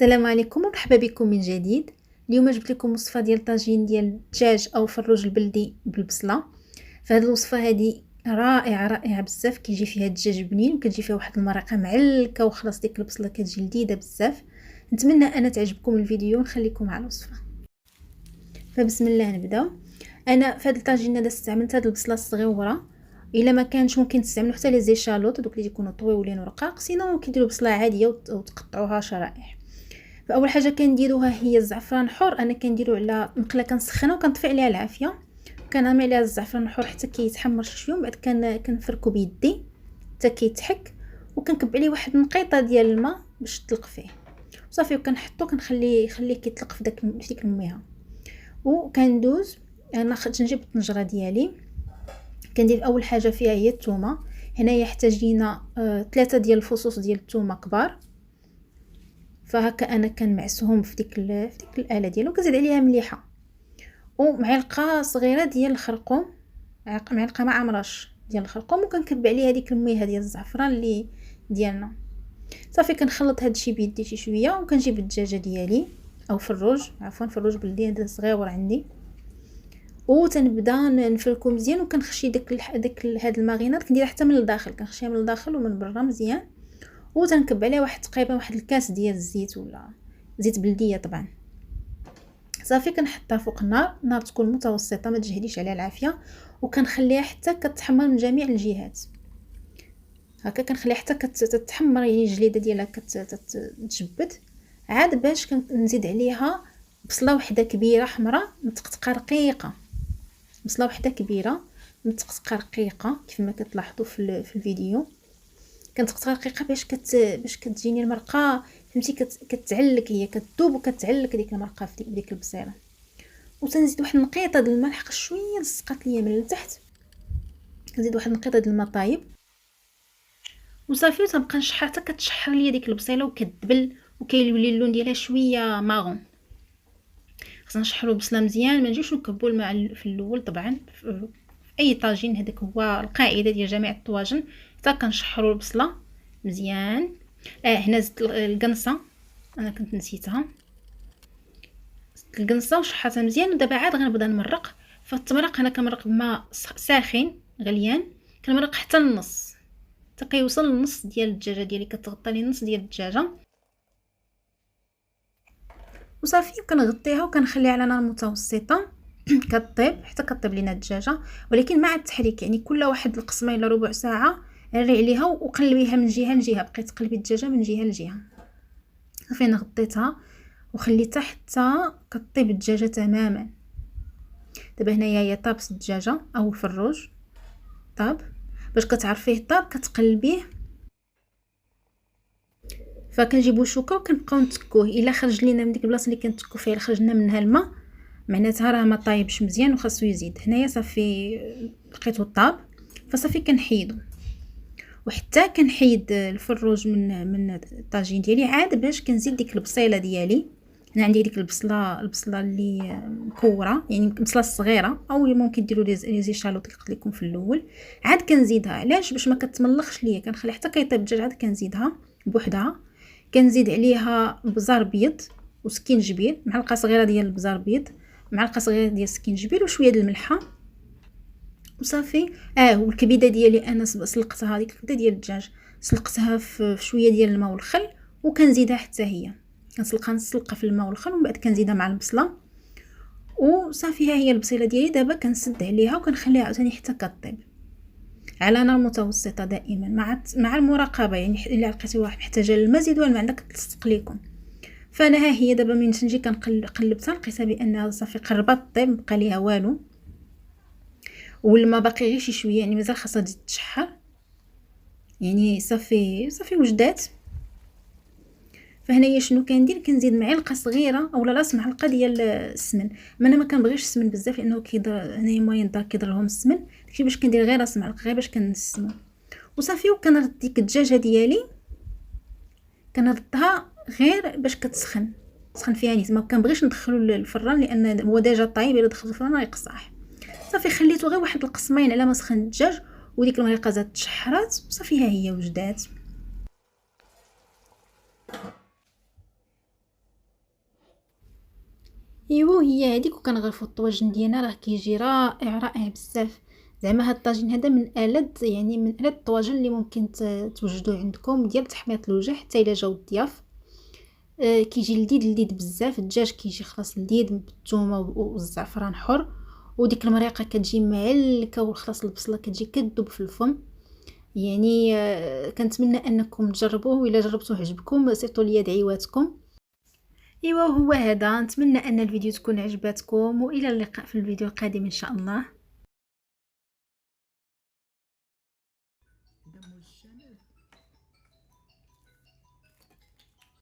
السلام عليكم ومرحبا بكم من جديد. اليوم جبت لكم وصفه ديال طاجين ديال الدجاج او فروج البلدي بالبصله. فهاد الوصفه هذه رائعه بزاف، كيجي فيها الدجاج بنين وكتجي فيها واحد المرقه معلكه وخلاص ديك البصله كتجي لذيذه بزاف. نتمنى ان تعجبكم الفيديو ونخليكم مع الوصفه. فبسم الله نبداو. انا في هذا الطاجين هذا استعملت هاد البصله الصغيره، الا ما كانش ممكن تستعملوا حتى لي زيشالوط دوك اللي يكونوا طويولين ورقاق، سينو كيديروا بصله عاديه وتقطعوها شرائح. فاول حاجه كنديروها هي الزعفران الحر. انا كنديرو على مقله كنسخنها وكنطفي عليها العافيه، كنرمي عليها الزعفران الحر حتى كيتحمر شويه، من بعد كنفركو بيدي حتى كيتحك، وكنكب عليه واحد النقيطه ديال الماء باش تطلق فيه صافي، وكنحطو كنخليه كيطلق في ديك الميها. وكندوز انا نجيب الطنجره ديالي، كندير اول حاجه فيها هي الثومه. هنايا يحتاج لينا 3 ديال الفصوص ديال الثومه كبار، فهكا انا كنمعسهم في ديك الاله ديالو، وكنزيد عليها مليحه ومعلقه صغيره ديال الخرقوم، معلقه مع مرش ديال الخرقوم، وكنكب عليها ديك المية ديال الزعفران اللي ديالنا صافي. كنخلط هادشي بيدي شي شويه، وكنجيب الدجاجه ديالي او فروج بلدي هذا صغيور عندي، وتنبدا نفركو مزيان، وكنخشي هاد الماغينات كنديرها حتى من الداخل، كنخشيها من الداخل ومن برا مزيان، وتنكب عليه تقريبا واحد الكاس ديال الزيت ولا زيت بلديه طبعا. صافي كنحطها فوق النار تكون متوسطه، ما تجهديش عليها العافيه، وكنخليها حتى كتحمر من جميع الجهات. هكا كنخليها حتى كتتحمر، يعني الجليده ديالها كتجبد. عاد باش كنزيد عليها بصله وحده كبيره حمراء متقطقه رقيقه، بصله وحده كبيره متقطقه رقيقه كيف ما كتلاحظوا في الفيديو، كنتقطع رقيقه باش كتجيني المرقه، فهمتي، كتعلك، هي كتذوب وكتعلك ديك المرقه في ديك البصيله. وتنزيد واحد النقيطه ديال الماء، حق شويه لصقات ليا من التحت، كنزيد واحد النقيطه ديال الماء طايب وصافي، وتنبقى نشحر حتى كتشحر ليا ديك البصيله وكتدبل وكيولي اللون ديالها شويه ماغون. خصنا نشحروا البصله مزيان، ما نجيوش نكبوا الماء في الاول. طبعا في اي طاجين هذاك هو القاعده ديال جميع الطواجن، حتى كنشحروا البصله مزيان. هنا زدت القنصه، انا كنت نسيتها، زدت القنصه وشحرتها مزيان. ودابا عاد غنبدا نمرق. فالتمرق انا كنمرق بماء ساخن غليان، كنمرق حتى النص، حتى كيوصل للنص ديال الدجاجه ديالي، كتغطى لي نص ديال الدجاجه وصافي. وكنغطيها وكنخليها على نار متوسطه كطيب حتى كطيب لينا الدجاجه، ولكن مع التحريك، يعني كل واحد القسمه الا ربع ساعه ري عليها وقلبيها من جهه لجهه، بقيت تقلبي الدجاجه من جهه لجهه. صافي انا غطيتها وخليتها حتى كطيب الدجاجه تماما. دابا هنايا هي طابت الدجاجه او الفروج طاب. باش كتعرفيه طاب كتقلبيه، فكنجيبو شوكه وكنبقاو نتكوه. الا خرج لينا من ديك البلاصه اللي كنتكو فيها، خرجنا منها الماء، معناتها راه ما طايبش مزيان وخاصو يزيد. هنايا صافي لقيتو طاب، فصافي كنحيدو، وحتى كنحيد الفروج من الطاجين ديالي. عاد باش كنزيد ديك البصيله ديالي، انا عندي ديك البصله اللي مكوره، يعني البصله الصغيره، او ممكن ديروا لي زيشالوط اللي قلت لكم في الاول. عاد كنزيدها علاش؟ باش ما كتملخش ليا، كنخلي حتى كيطيب الدجاج عاد كنزيدها بوحدها. كنزيد عليها بزار بيض وسكينجبير، معلقه صغيره ديال البزار بيض، معلقه صغيره ديال السكينجبير، وشويه ديال الملحه وصافي. والكبيده ديالي انا سلقتها، ديك الكبده ديال الدجاج سلقتها في شويه ديال الماء والخل، وكنزيدها حتى هي كنسلقها في الماء والخل، ومن بعد كنزيدها مع البصله وصافي. ها هي البصيله ديالي. دابا كنسد عليها وكنخليها عاوتاني حتى كطيب على نار متوسطه دائما، مع المراقبه، يعني الا لقيتي واحد محتاجه الماء زيدوا، ما عندك تلصق ليكم. فانا ها هي دابا من نجي قلبتها، لقيتها بانها صافي قربت طيب، بقى ليها والو، والماء باقي غير شي شويه، يعني مازال خاصها تزيد تشحر، يعني صافي وجدات. فهنايا شنو كندير؟ كنزيد معلقه صغيره او راس معلقه ديال السمن. انا ما كنبغيش السمن بزاف لانه كيضر، هنايا موين الدار كيضر لهم السمن، داكشي باش كندير غير راس معلقه غير باش كنسمو وصافي. وكنرد ديك الدجاجه ديالي كنردها غير باش كتسخن فيها نيت، ما كنبغيش ندخلو للفران لان هو ديجا طايب، الا دخل الفران يقصح. صافي خليته غير واحد القسمين على ما سخن الدجاج، وديك المريقه زادت تشحرات صافي. ها هي وجدات. جربوه هي هذيك وكنغرفوا الطواجن ديالنا راه كيجي رائع رائع بزاف. زعما هاد الطاجين هذا من ألذ يعني من ألذ الطواجن اللي ممكن توجدوه عندكم ديال تحميط الوجه حتى الا جاو الضياف. كيجي لذيذ بزاف. الدجاج كيجي خلاص لذيذ بالثومه والزعفران حر، وديك المريقه كتجي معلكه، وخلاص البصله كتجي كتذوب في الفم. يعني كنتمنى انكم تجربوه، والا جربتوه عجبكم سيرتوا لي دعيواتكم. ايوا هو هذا، نتمنى ان الفيديو تكون عجبتكم، والى اللقاء في الفيديو القادم ان شاء الله.